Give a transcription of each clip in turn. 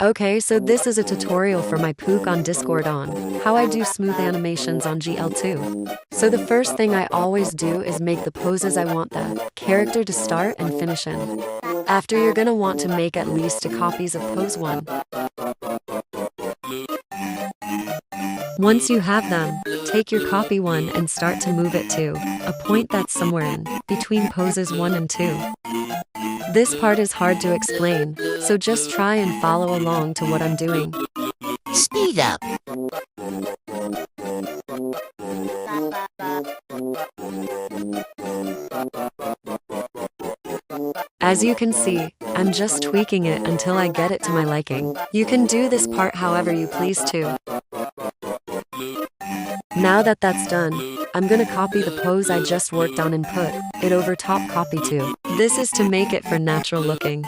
Okay, so this is a tutorial for my Pook on Discord on how I do smooth animations on GL2. So the first thing I always do is make the poses I want the character to start and finish in. After, you're gonna want to make at least 2 copies of pose 1. Once you have them, take your copy 1 and start to move it to a point that's somewhere in between poses 1 and 2. This part is hard to explain, so just try and follow along to what I'm doing. Speed up. As you can see, I'm just tweaking it until I get it to my liking. You can do this part however you please too. Now that that's done, I'm gonna copy the pose I just worked on and put it over top copy 2. This is to make it for natural looking.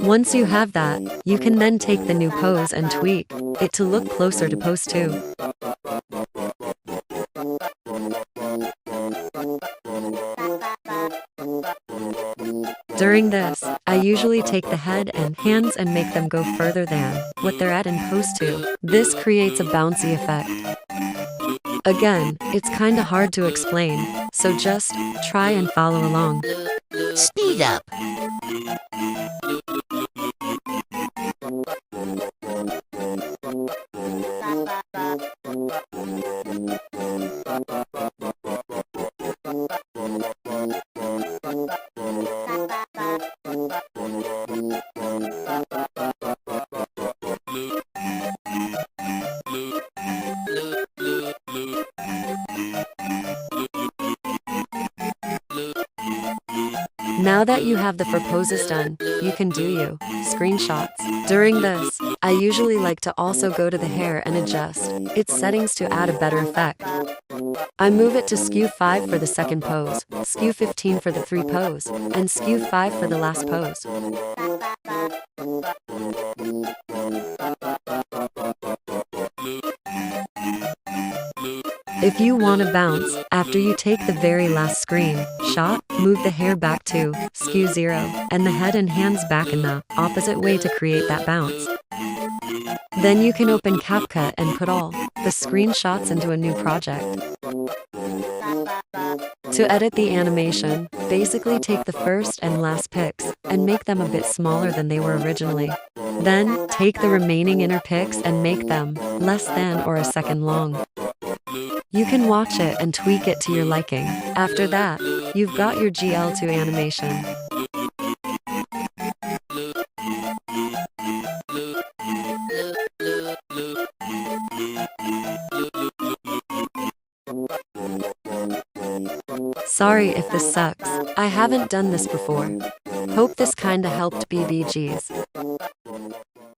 Once you have that, you can then take the new pose and tweak it to look closer to pose 2. During this, I usually take the head and hands and make them go further than what they're at in pose 2. This creates a bouncy effect. Again, it's kinda hard to explain, so just try and follow along. Speed up. Now that you have the four poses done, you can do you screenshots. During this, I usually like to also go to the hair and adjust its settings to add a better effect. I move it to skew 5 for the second pose, skew 15 for the 3 pose, and skew 5 for the last pose. If you want to bounce, after you take the very last screenshot, move the hair back to skew 0, and the head and hands back in the opposite way to create that bounce. Then you can open CapCut and put all the screenshots into a new project. To edit the animation, basically take the first and last pics and make them a bit smaller than they were originally. Then, take the remaining inner pics and make them less than or a second long. You can watch it and tweak it to your liking. After that, you've got your GL2 animation. Sorry if this sucks. I haven't done this before. Hope this kinda helped BBGs.